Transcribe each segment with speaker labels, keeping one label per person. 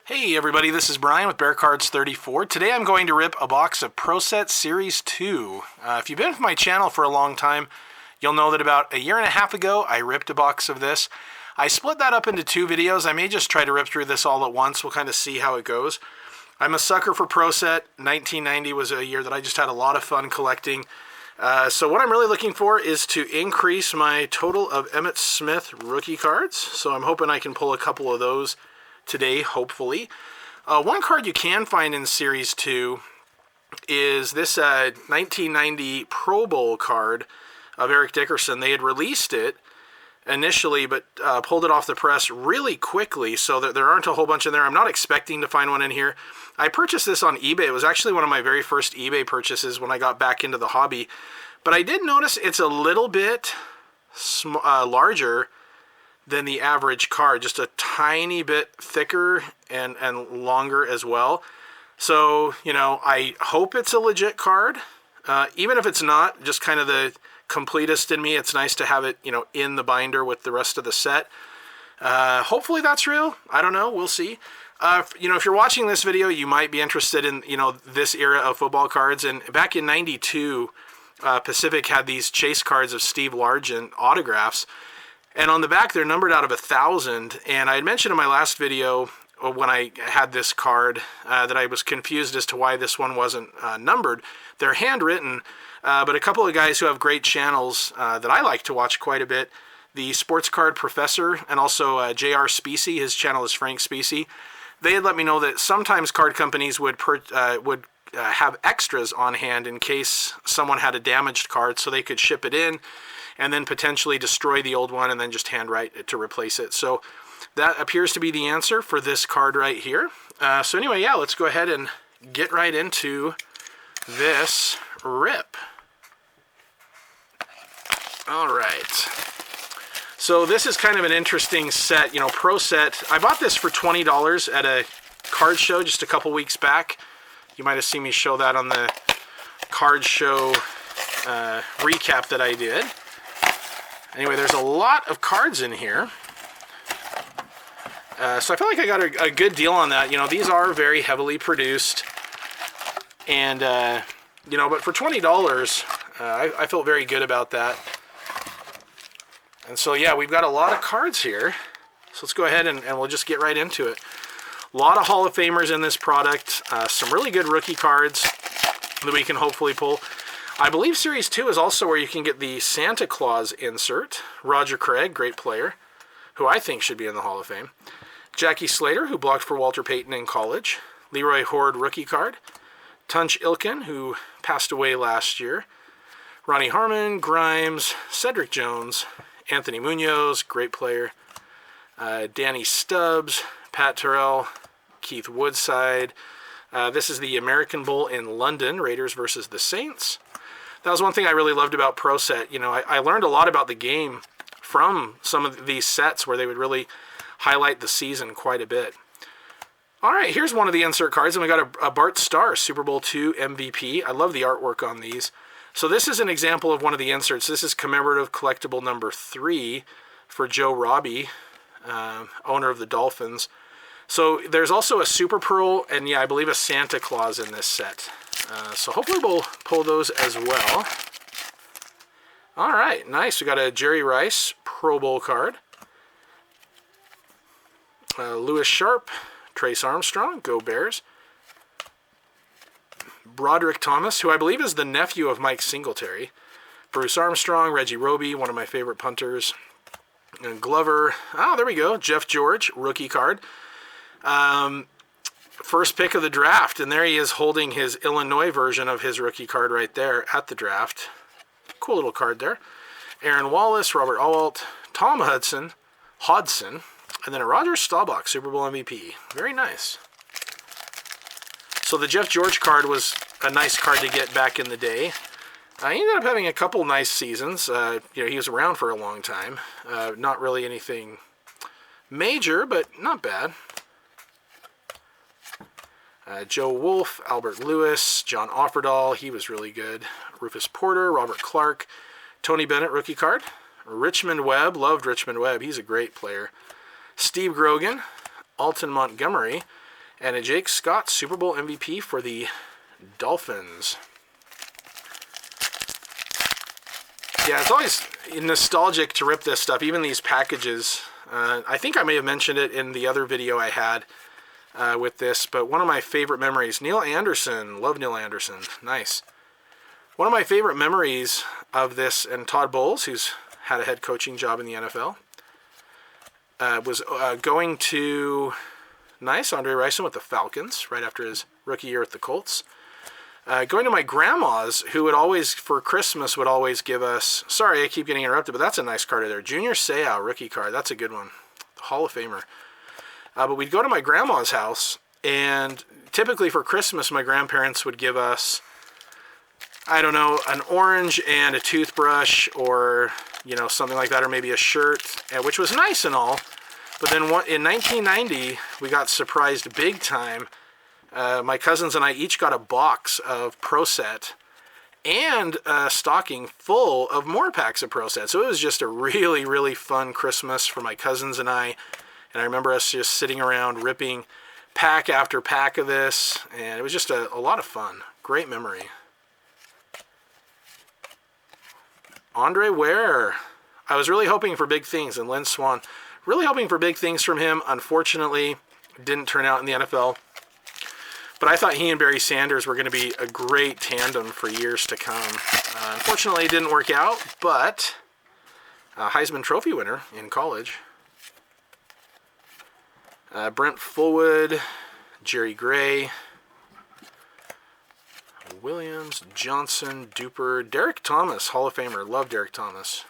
Speaker 1: Hey everybody, this is Brian with Bear Cards 34. Today I'm going to rip a box of Pro Set Series 2. If you've been with my channel for a long time, you'll know that about a year and a half ago I ripped a box of this. I split that up into two videos. I may just try to rip through this all at once. We'll kind of see how it goes. I'm a sucker for Pro Set. 1990 was a year that I just had a lot of fun collecting. So what I'm really looking for is to increase my total of Emmitt Smith rookie cards. So I'm hoping I can pull a couple of those today, hopefully. One card you can find in Series 2 is this 1990 Pro Bowl card of Eric Dickerson. They had released it initially, but pulled it off the press really quickly, so that there aren't a whole bunch in there. I'm not expecting to find one in here. I purchased this on eBay. It was actually one of my very first eBay purchases when I got back into the hobby. But I did notice it's a little bit larger than the average card, just a tiny bit thicker and longer as well. So, you know, I hope it's a legit card. Even if it's not, just kind of the completist in me, it's nice to have it, you know, in the binder with the rest of the set. Hopefully that's real. I don't know. We'll see. You know, if you're watching this video, you might be interested in, you know, this era of football cards. And back in 92, Pacific had these chase cards of Steve Largent autographs. And on the back, they're numbered out of 1,000. And I had mentioned in my last video when I had this card that I was confused as to why this one wasn't numbered. They're handwritten, but a couple of guys who have great channels that I like to watch quite a bit, the Sports Card Professor and also J.R. Specie, his channel is Frank Specie, they had let me know that sometimes card companies would have extras on hand in case someone had a damaged card, so they could ship it in and then potentially destroy the old one and then just handwrite it to replace it. So that appears to be the answer for this card right here. So anyway, yeah, let's go ahead and get right into this rip. All right. So this is kind of an interesting set, you know, Pro Set. I bought this for $20 at a card show just a couple weeks back. You might have seen me show that on the card show recap that I did. Anyway, there's a lot of cards in here. So I feel like I got a good deal on that. You know, these are very heavily produced. And, you know, but for $20, I felt very good about that. And so, yeah, we've got a lot of cards here. So let's go ahead and we'll just get right into it. A lot of Hall of Famers in this product. Some really good rookie cards that we can hopefully pull. I believe Series 2 is also where you can get the Santa Claus insert. Roger Craig, great player, who I think should be in the Hall of Fame. Jackie Slater, who blocked for Walter Payton in college. Leroy Horde rookie card. Tunch Ilkin, who passed away last year. Ronnie Harmon, Grimes, Cedric Jones, Anthony Munoz, great player. Danny Stubbs, Pat Terrell, Keith Woodside. This is the American Bowl in London, Raiders versus the Saints. That was one thing I really loved about Pro Set. You know, I learned a lot about the game from some of these sets where they would really highlight the season quite a bit. All right, here's one of the insert cards, and we got a Bart Starr, Super Bowl II MVP. I love the artwork on these. So this is an example of one of the inserts. This is commemorative collectible number 3 for Joe Robbie, owner of the Dolphins. So there's also a Super Pearl and, yeah, I believe a Santa Claus in this set. So hopefully we'll pull those as well. All right, nice. We got a Jerry Rice Pro Bowl card. Lewis Sharp, Trace Armstrong, go Bears. Broderick Thomas, who I believe is the nephew of Mike Singletary. Bruce Armstrong, Reggie Roby, one of my favorite punters. And Glover, there we go, Jeff George, rookie card. First pick of the draft, and there he is holding his Illinois version of his rookie card right there at the draft. Cool little card there. Aaron Wallace, Robert Awalt, Tom Hodson, and then a Roger Staubach, Super Bowl MVP. Very nice. So the Jeff George card was a nice card to get back in the day. He ended up having a couple nice seasons. You know, he was around for a long time. Not really anything major, but not bad. Joe Wolf, Albert Lewis, John Offerdahl, he was really good. Rufus Porter, Robert Clark, Tony Bennett rookie card. Richmond Webb, loved Richmond Webb, he's a great player. Steve Grogan, Alton Montgomery, And a Jake Scott Super Bowl MVP for the Dolphins. Yeah, it's always nostalgic to rip this stuff, even these packages. I think I may have mentioned it in the other video I had with this, but one of my favorite memories, Neil Anderson. Love Neil Anderson. Nice. One of my favorite memories of this, and Todd Bowles, who's had a head coaching job in the NFL, was going to, nice, Andre Rison with the Falcons, right after his rookie year with the Colts. Going to my grandma's, who would always, for Christmas, would always give us, sorry, I keep getting interrupted, but that's a nice card there. Junior Seau, rookie card. That's a good one. Hall of Famer. But we'd go to my grandma's house, and typically for Christmas, my grandparents would give us, I don't know, an orange and a toothbrush, or, you know, something like that, or maybe a shirt, which was nice and all. But then in 1990, we got surprised big time. My cousins and I each got a box of Pro Set and a stocking full of more packs of Pro Set. So it was just a really, really fun Christmas for my cousins and I. And I remember us just sitting around ripping pack after pack of this. And it was just a lot of fun. Great memory. Andre Ware. I was really hoping for big things. And Lynn Swan. Really hoping for big things from him. Unfortunately, didn't turn out in the NFL. But I thought he and Barry Sanders were going to be a great tandem for years to come. Unfortunately, it didn't work out, but Heisman Trophy winner in college. Brent Fullwood, Jerry Gray, Williams, Johnson, Duper, Derek Thomas, Hall of Famer. Love Derek Thomas.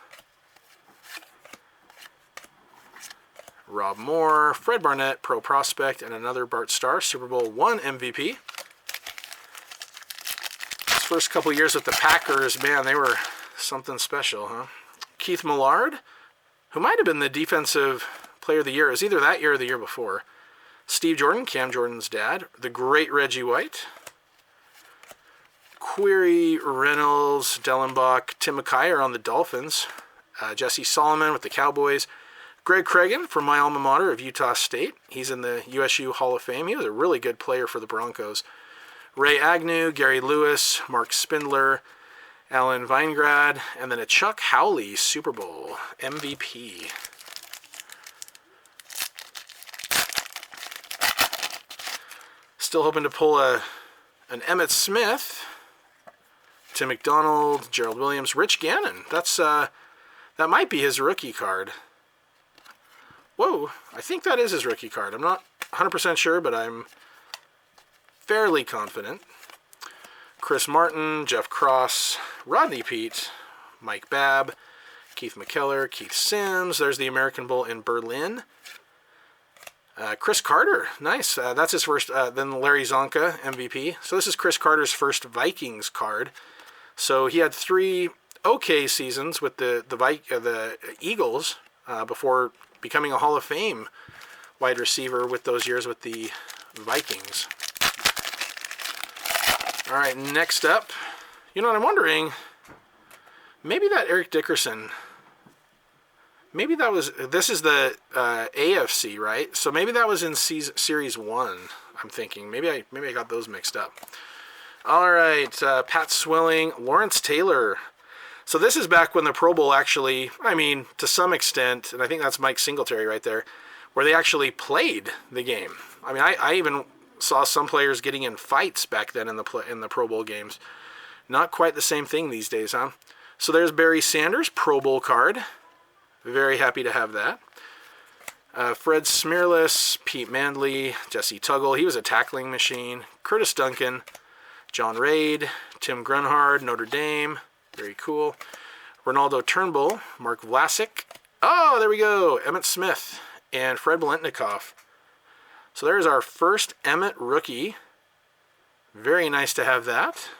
Speaker 1: Rob Moore, Fred Barnett, Pro Prospect, and another Bart Starr, Super Bowl I MVP. His first couple years with the Packers, man, they were something special, huh? Keith Millard, who might have been the Defensive Player of the Year. It was either that year or the year before. Steve Jordan, Cam Jordan's dad. The great Reggie White. Query, Reynolds, Dellenbach, Tim McKay are on the Dolphins. Jesse Solomon with the Cowboys. Greg Cregan from my alma mater of Utah State. He's in the USU Hall of Fame. He was a really good player for the Broncos. Ray Agnew, Gary Lewis, Mark Spindler, Alan Weingrad, and then a Chuck Howley Super Bowl MVP. Still hoping to pull an Emmitt Smith, Tim McDonald, Gerald Williams, Rich Gannon. That might be his rookie card. Whoa, I think that is his rookie card. I'm not 100% sure, but I'm fairly confident. Chris Martin, Jeff Cross, Rodney Peete, Mike Babb, Keith McKellar, Keith Sims. There's the American Bowl in Berlin. Chris Carter, nice. That's his first. Then Larry Zonka, MVP. So this is Chris Carter's first Vikings card. So he had 3 okay seasons with the Eagles before becoming a Hall of Fame wide receiver with those years with the Vikings. All right, next up, you know what I'm wondering? Maybe that Eric Dickerson, maybe that was, this is the AFC, right? So maybe that was in Series 1, I'm thinking. Maybe I got those mixed up. All right, Pat Swilling, Lawrence Taylor. So this is back when the Pro Bowl actually, I mean, to some extent, and I think that's Mike Singletary right there, where they actually played the game. I mean, I even saw some players getting in fights back then in the Pro Bowl games. Not quite the same thing these days, huh? So there's Barry Sanders, Pro Bowl card. Very happy to have that. Fred Smearless, Pete Mandley, Jesse Tuggle. He was a tackling machine. Curtis Duncan, John Raid, Tim Grunhard, Notre Dame. Very cool. Ronaldo Turnbull, Mark Vlasic. Oh, there we go. Emmitt Smith and Fred Biletnikoff. So there's our first Emmitt rookie. Very nice to have that.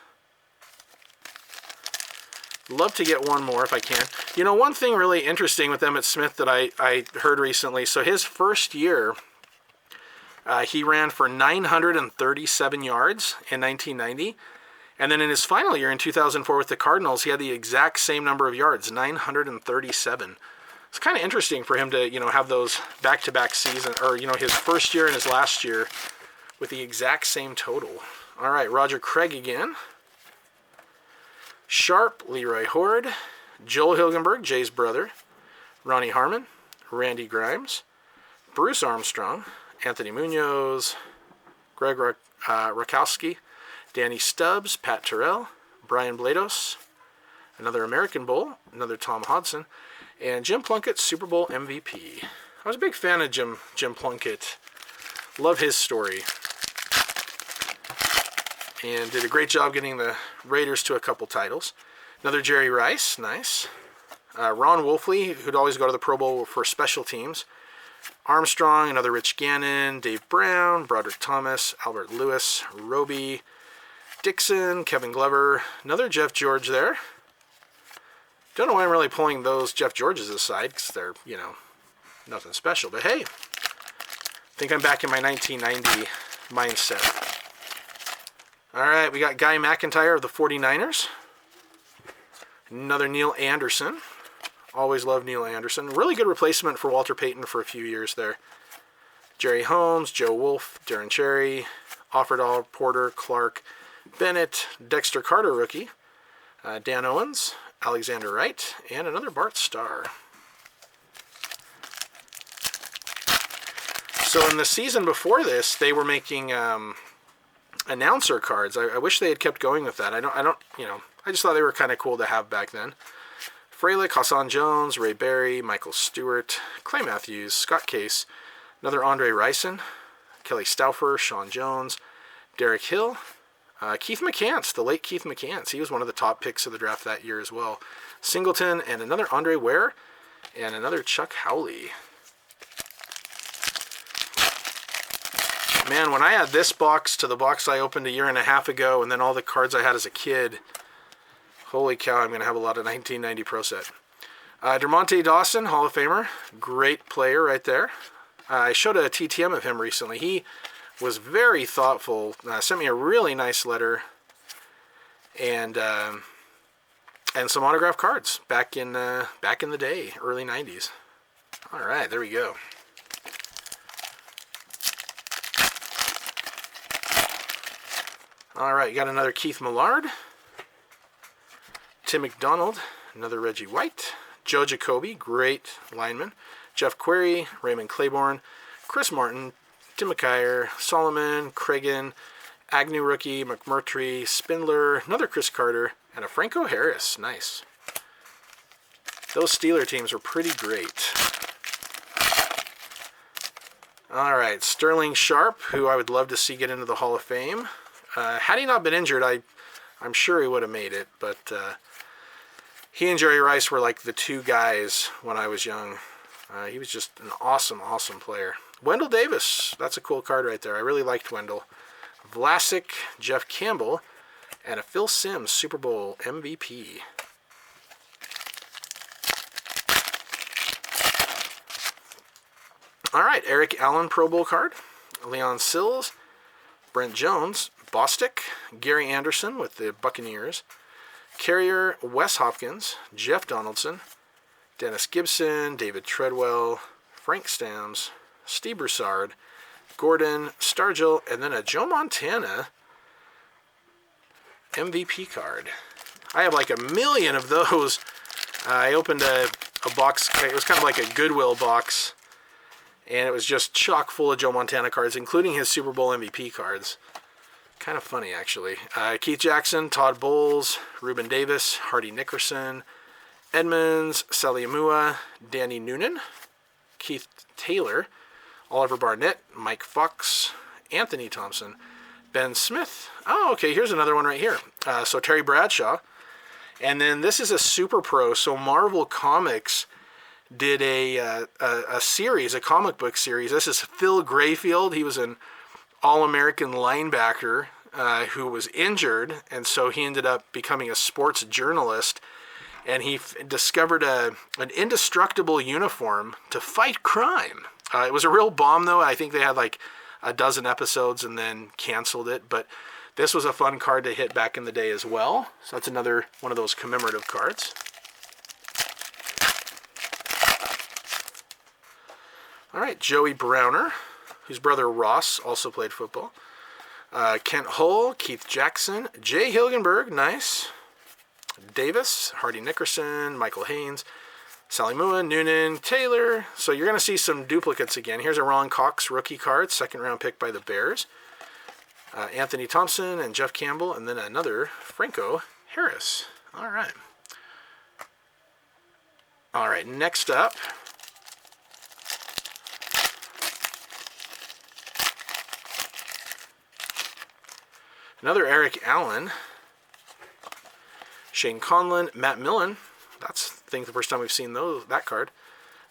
Speaker 1: Love to get one more if I can. You know, one thing really interesting with Emmitt Smith that I heard recently. So his first year, he ran for 937 yards in 1990. And then in his final year in 2004 with the Cardinals, he had the exact same number of yards, 937. It's kind of interesting for him to, you know, have those back-to-back seasons, or, you know, his first year and his last year with the exact same total. All right, Roger Craig again. Sharp, Leroy Horde. Joel Hilgenberg, Jay's brother. Ronnie Harmon. Randy Grimes. Bruce Armstrong. Anthony Munoz. Greg Rakowski. Danny Stubbs. Pat Terrell. Brian Blados. Another American Bowl. Another Tom Hodson. And Jim Plunkett, Super Bowl MVP. I was a big fan of Jim Plunkett. Love his story. And did a great job getting the Raiders to a couple titles. Another Jerry Rice, nice. Ron Wolfley, who'd always go to the Pro Bowl for special teams. Armstrong, another Rich Gannon, Dave Brown, Broderick Thomas, Albert Lewis, Roby, Dixon, Kevin Glover, another Jeff George there. Don't know why I'm really pulling those Jeff Georges aside, because they're, you know, nothing special. But hey, I think I'm back in my 1990 mindset. All right, we got Guy McIntyre of the 49ers. Another Neil Anderson. Always loved Neil Anderson. Really good replacement for Walter Payton for a few years there. Jerry Holmes, Joe Wolf, Darren Cherry, Offerdahl, Porter, Clark, Bennett, Dexter Carter rookie, Dan Owens, Alexander Wright, and another Bart Starr. So in the season before this, they were making announcer cards. I wish they had kept going with that. I don't, you know, I just thought they were kind of cool to have back then. Freilich, Hassan Jones, Ray Berry, Michael Stewart, Clay Matthews, Scott Case, another Andre Rison, Kelly Stauffer, Sean Jones, Derek Hill, Keith McCants, the late Keith McCants. He was one of the top picks of the draft that year as well. Singleton, and another Andre Ware, and another Chuck Howley. Man, when I add this box to the box I opened a year and a half ago, and then all the cards I had as a kid, holy cow, I'm going to have a lot of 1990 Pro Set. Dermonte Dawson, Hall of Famer. Great player right there. I showed a TTM of him recently. He was very thoughtful. Sent me a really nice letter. And some autographed cards back in the day, early 90s. All right, there we go. All right, got another Keith Millard. Tim McDonald, another Reggie White. Joe Jacoby, great lineman. Jeff Query, Raymond Claiborne, Chris Martin, Tim McKyer, Solomon, Cragen, Agnew rookie, McMurtry, Spindler, another Chris Carter, and a Franco Harris. Nice. Those Steeler teams were pretty great. All right, Sterling Sharp, who I would love to see get into the Hall of Fame. Had he not been injured, I'm sure he would have made it, but he and Jerry Rice were like the two guys when I was young. He was just an awesome, awesome player. Wendell Davis, that's a cool card right there. I really liked Wendell. Vlasic, Jeff Campbell, and a Phil Simms Super Bowl MVP. All right, Eric Allen Pro Bowl card. Leon Sills, Brent Jones, Bostic, Gary Anderson with the Buccaneers, Carrier, Wes Hopkins, Jeff Donaldson, Dennis Gibson, David Treadwell, Frank Stams, Steve Broussard, Gordon, Stargill, and then a Joe Montana MVP card. I have like a million of those. I opened a box. It was kind of like a Goodwill box, and it was just chock full of Joe Montana cards, including his Super Bowl MVP cards. Kind of funny, actually. Keith Jackson, Todd Bowles, Reuben Davis, Hardy Nickerson, Edmonds, Saliamua, Danny Noonan, Keith Taylor, Oliver Barnett, Mike Fox, Anthony Thompson, Ben Smith. Oh, okay, here's another one right here. So Terry Bradshaw. And then this is a Super Pro. So Marvel Comics did a series, a comic book series. This is Phil Grayfield. He was an All-American linebacker who was injured, and so he ended up becoming a sports journalist, and he discovered an indestructible uniform to fight crime. It was a real bomb, though. I think they had like a dozen episodes and then canceled it, but this was a fun card to hit back in the day as well. So that's another one of those commemorative cards. All right, Joey Browner. whose brother Ross also played football. Kent Hull, Keith Jackson, Jay Hilgenberg, nice. Davis, Hardy Nickerson, Michael Haynes, Sally Mua, Noonan, Taylor. So you're going to see some duplicates again. Here's a Ron Cox rookie card, second round pick by the Bears. Anthony Thompson and Jeff Campbell, and then another Franco Harris. All right. All right, next up. Another Eric Allen. Shane Conlon, Matt Millen. That's, I think, the first time we've seen that card.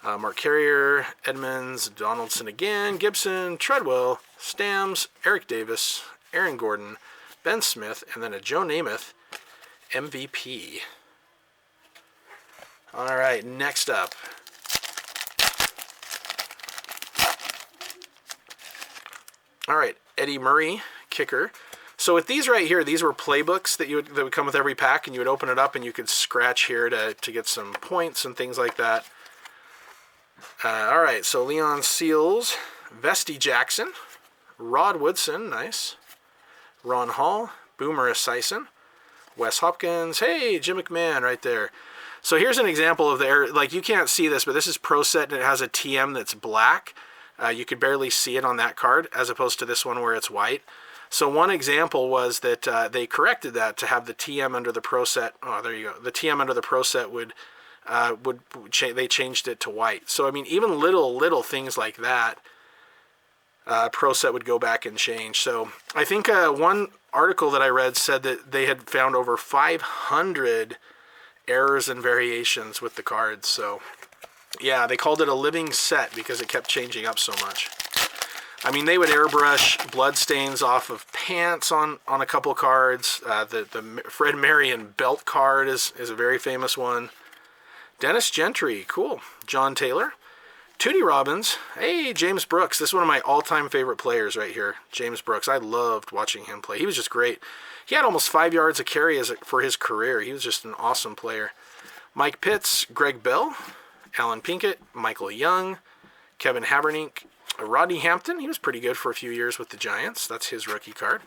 Speaker 1: Mark Carrier, Edmonds, Donaldson again, Gibson, Treadwell, Stams, Eric Davis, Aaron Gordon, Ben Smith, and then a Joe Namath MVP. All right, next up. All right, Eddie Murray, kicker. So with these right here, these were playbooks that would come with every pack, and you would open it up and you could scratch here to get some points and things like that. All right, so Leon Seals, Vesty Jackson, Rod Woodson, nice. Ron Hall, Boomer Esiason, Wes Hopkins, hey, Jim McMahon right there. So here's an example of like you can't see this, but this is Pro Set and it has a TM that's black. You could barely see it on that card as opposed to this one where it's white. So one example was that they corrected that to have the TM under the Pro Set. Oh, there you go. The TM under the Pro Set they changed it to white. So I mean, even little things like that, Pro Set would go back and change. So I think one article that I read said that they had found over 500 errors and variations with the cards. So yeah, they called it a living set because it kept changing up so much. I mean, they would airbrush bloodstains off of pants on a couple cards. The Fred Marion belt card is a very famous one. Dennis Gentry, cool. John Taylor. Tootie Robbins. Hey, James Brooks. This is one of my all-time favorite players right here. James Brooks. I loved watching him play. He was just great. He had almost 5 yards a carry for his career. He was just an awesome player. Mike Pitts, Greg Bell, Alan Pinkett, Michael Young, Kevin Habernink, Rodney Hampton. He was pretty good for a few years with the Giants. That's his rookie card.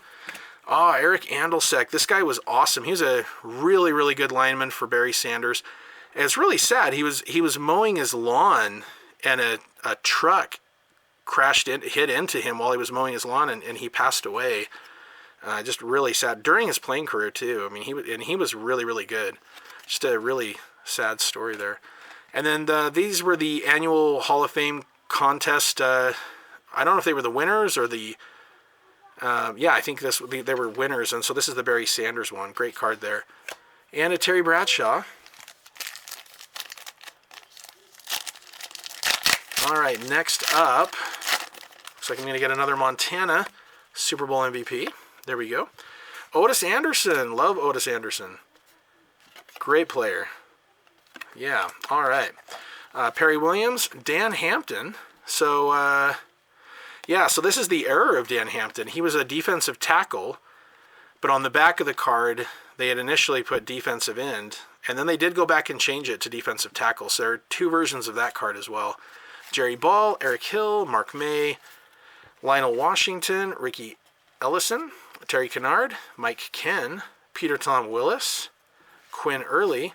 Speaker 1: Eric Andelsek. This guy was awesome. He was a really, really good lineman for Barry Sanders. And it's really sad. He was mowing his lawn and a truck hit into him while he was mowing his lawn, and he passed away. Just really sad. During his playing career, too. I mean, he was really, really good. Just a really sad story there. And then these were the annual Hall of Fame contest. I don't know if they were the winners or the... yeah, I think they were winners. And so this is the Barry Sanders one. Great card there. And a Terry Bradshaw. All right, next up, looks like I'm going to get another Montana Super Bowl MVP. There we go. Otis Anderson. Love Otis Anderson. Great player. Yeah, all right. Perry Williams, Dan Hampton. So, yeah, so this is the error of Dan Hampton. He was a defensive tackle, but on the back of the card, they had initially put defensive end, and then they did go back and change it to defensive tackle. So there are two versions of that card as well. Jerry Ball, Eric Hill, Mark May, Lionel Washington, Ricky Ellison, Terry Kennard, Mike Ken, Peter Tom Willis, Quinn Early,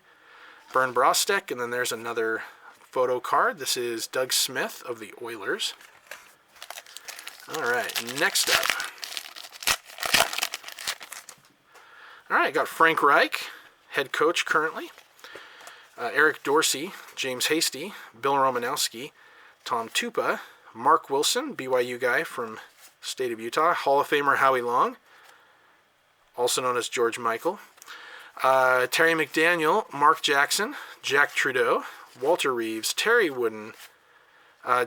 Speaker 1: Bern Brostek, and then there's another photo card. This is Doug Smith of the Oilers. All right, next up. All right, got Frank Reich, head coach currently. Eric Dorsey, James Hasty, Bill Romanowski, Tom Tupa, Mark Wilson, BYU guy from state of Utah, Hall of Famer Howie Long, also known as George Michael, Terry McDaniel, Mark Jackson, Jack Trudeau, Walter Reeves, Terry Wooden,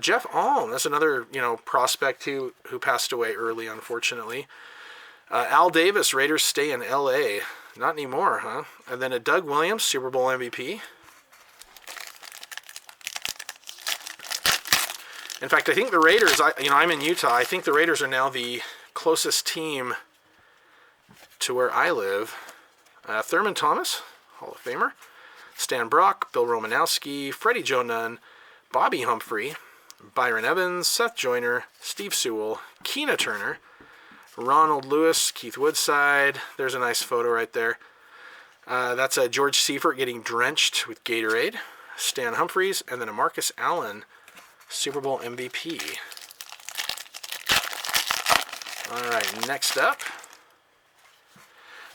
Speaker 1: Jeff Alm, that's another prospect who passed away early, unfortunately. Al Davis, Raiders stay in L.A. Not anymore, huh? And then a Doug Williams, Super Bowl MVP. In fact, I think the Raiders, I'm in Utah, I think the Raiders are now the closest team to where I live. Thurman Thomas, Hall of Famer. Stan Brock, Bill Romanowski, Freddie Joe Nunn, Bobby Humphrey, Byron Evans, Seth Joyner, Steve Sewell, Keena Turner, Ronald Lewis, Keith Woodside. There's a nice photo right there. That's a George Seifert getting drenched with Gatorade. Stan Humphries, and then a Marcus Allen Super Bowl MVP. All right, next up,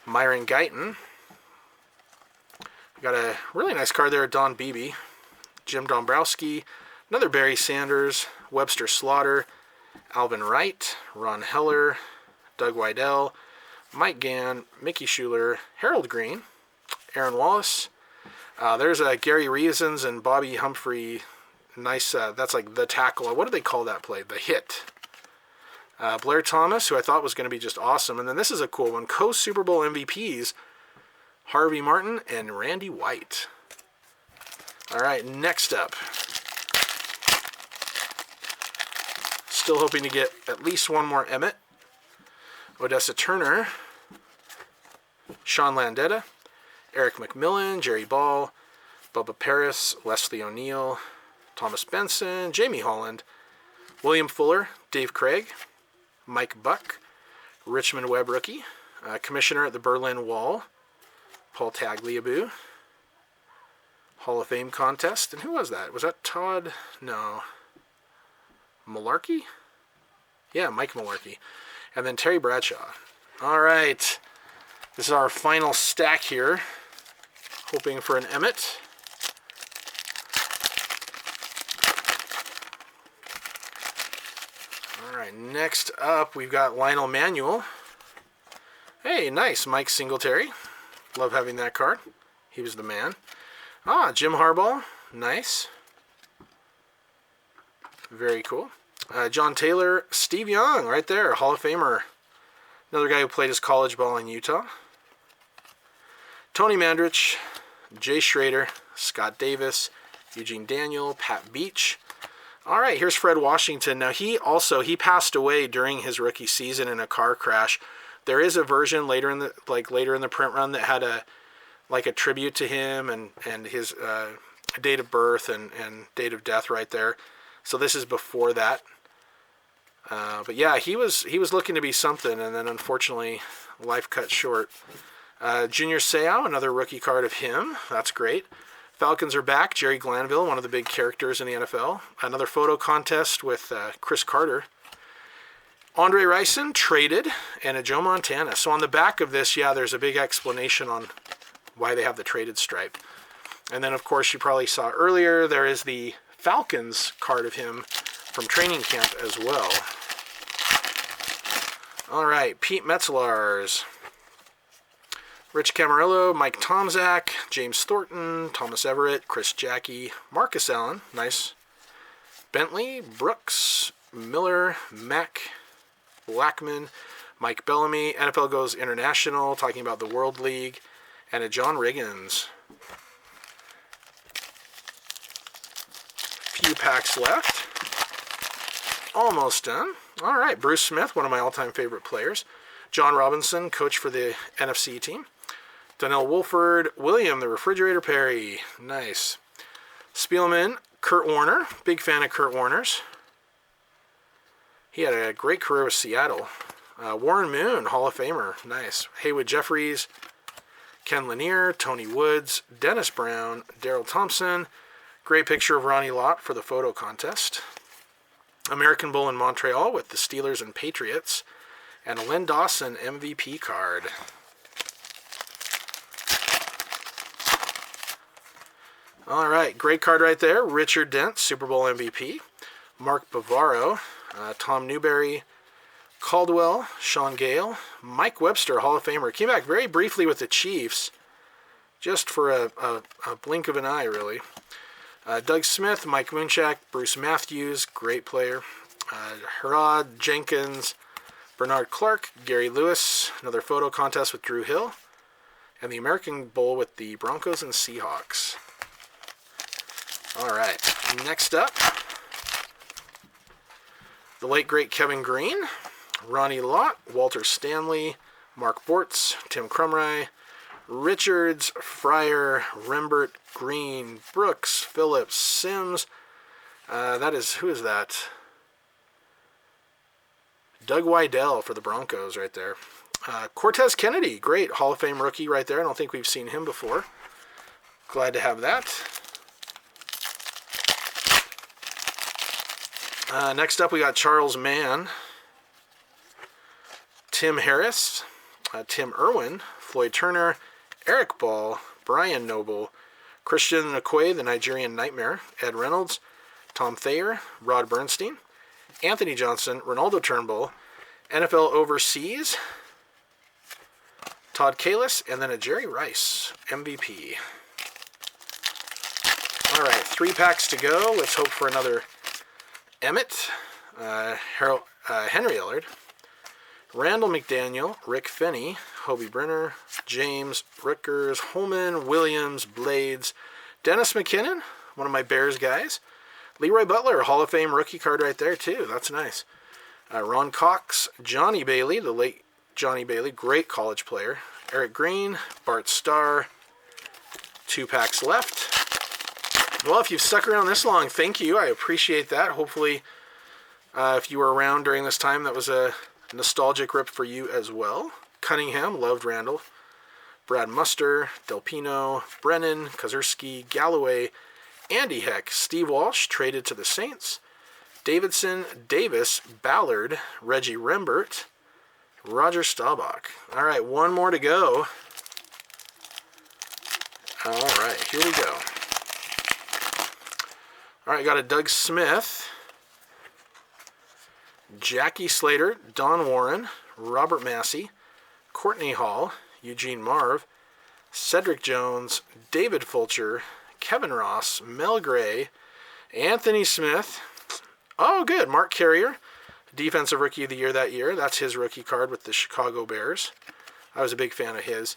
Speaker 1: Myron Guyton. We got a really nice card there, Don Beebe, Jim Dombrowski, another Barry Sanders, Webster Slaughter, Alvin Wright, Ron Heller, Doug Weidel, Mike Gann, Mickey Schuler, Harold Green, Aaron Wallace. There's Gary Reasons and Bobby Humphrey. Nice, that's like the tackle. What do they call that play? The hit. Blair Thomas, who I thought was going to be just awesome. And then this is a cool one. Co-Super Bowl MVPs, Harvey Martin and Randy White. All right, next up. Still hoping to get at least one more Emmitt. Odessa Turner, Sean Landetta, Eric McMillan, Jerry Ball, Bubba Paris, Leslie O'Neal, Thomas Benson, Jamie Holland, William Fuller, Dave Craig, Mike Buck, Richmond Webb rookie, commissioner at the Berlin Wall, Paul Tagliabue, Hall of Fame contest. And who was that? Was that Todd? No. Malarkey? Yeah, Mike Malarkey. And then Terry Bradshaw. All right. This is our final stack here. Hoping for an Emmitt. All right, next up we've got Lionel Manuel. Hey, nice. Mike Singletary. Love having that card. He was the man. Jim Harbaugh. Nice. Very cool. John Taylor, Steve Young, right there, Hall of Famer. Another guy who played his college ball in Utah. Tony Mandrich, Jay Schrader, Scott Davis, Eugene Daniel, Pat Beach. All right, here's Fred Washington. Now, he passed away during his rookie season in a car crash. There is a version later in the print run that had a tribute to him and his date of birth and date of death right there. So this is before that. But yeah, he was looking to be something, and then unfortunately, life cut short. Junior Seau, another rookie card of him. That's great. Falcons are back. Jerry Glanville, one of the big characters in the NFL. Another photo contest with Chris Carter. Andre Rison traded, and a Joe Montana. So on the back of this, yeah, there's a big explanation on why they have the traded stripe. And then, of course, you probably saw earlier, there is the Falcons card of him from training camp as well. All right, Pete Metzlars, Rich Camarillo, Mike Tomczak, James Thornton, Thomas Everett, Chris Jackie, Marcus Allen, nice. Bentley, Brooks, Miller, Mack, Blackman, Mike Bellamy, NFL Goes International, talking about the World League, and a John Riggins. Few packs left. Almost done. All right, Bruce Smith, one of my all-time favorite players. John Robinson, coach for the NFC team. Donnell Wolford, William the Refrigerator Perry. Nice. Spielman, Kurt Warner. Big fan of Kurt Warner's. He had a great career with Seattle. Warren Moon, Hall of Famer. Nice. Haywood Jeffries, Ken Lanier, Tony Woods, Dennis Brown, Darrell Thompson. Great picture of Ronnie Lott for the photo contest. American Bowl in Montreal with the Steelers and Patriots. And a Len Dawson MVP card. All right, great card right there. Richard Dent, Super Bowl MVP. Mark Bavaro, Tom Newberry, Caldwell, Sean Gale, Mike Webster, Hall of Famer. Came back very briefly with the Chiefs, just for a blink of an eye, really. Doug Smith, Mike Munchak, Bruce Matthews, great player. Herod Jenkins, Bernard Clark, Gary Lewis, another photo contest with Drew Hill, and the American Bowl with the Broncos and Seahawks. All right, next up, the late, great Kevin Green, Ronnie Lott, Walter Stanley, Mark Bortz, Tim Crumry, Richards, Fryer, Rembert, Green, Brooks, Phillips, Sims, Who is that? Doug Weidel for the Broncos right there. Cortez Kennedy, great Hall of Fame rookie right there. I don't think we've seen him before. Glad to have that. Next up, we got Charles Mann, Tim Harris, Tim Irwin, Floyd Turner, Eric Ball, Brian Noble, Christian Okoye, the Nigerian Nightmare, Ed Reynolds, Tom Thayer, Rod Bernstein, Anthony Johnson, Ronaldo Turnbull, NFL Overseas, Todd Kalis, and then a Jerry Rice, MVP. All right, 3 packs to go. Let's hope for another Emmitt, Henry Ellard, Randall McDaniel, Rick Finney, Hobie Brenner, James, Rickers, Holman, Williams, Blades, Dennis McKinnon, one of my Bears guys, LeRoy Butler, Hall of Fame rookie card right there too. That's nice. Ron Cox, Johnny Bailey, the late Johnny Bailey, great college player. Eric Green, Bart Starr. 2 packs left. Well, if you've stuck around this long, thank you. I appreciate that. Hopefully, if you were around during this time, that was a nostalgic rip for you as well. Cunningham, loved Randall. Brad Muster, Delpino, Brennan, Kozerski, Galloway, Andy Heck, Steve Walsh, traded to the Saints. Davidson, Davis, Ballard, Reggie Rembert, Roger Staubach. All right, 1 more to go. All right, here we go. All right, got a Doug Smith, Jackie Slater, Don Warren, Robert Massey, Courtney Hall, Eugene Marv, Cedric Jones, David Fulcher, Kevin Ross, Mel Gray, Anthony Smith. Oh, good. Mark Carrier, Defensive Rookie of the Year that year. That's his rookie card with the Chicago Bears. I was a big fan of his.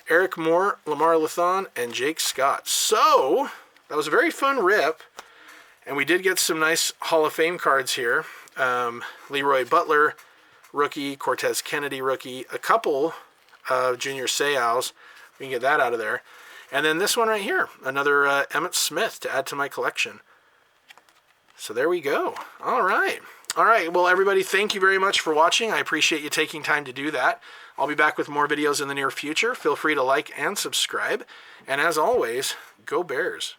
Speaker 1: Eric Moore, Lamar Lathan, and Jake Scott. So, that was a very fun rip. And we did get some nice Hall of Fame cards here. LeRoy Butler, rookie. Cortez Kennedy, rookie. A couple of Junior Seaus. We can get that out of there. And then this one right here. Another Emmitt Smith to add to my collection. So there we go. All right. All right. Well, everybody, thank you very much for watching. I appreciate you taking time to do that. I'll be back with more videos in the near future. Feel free to like and subscribe. And as always, go Bears.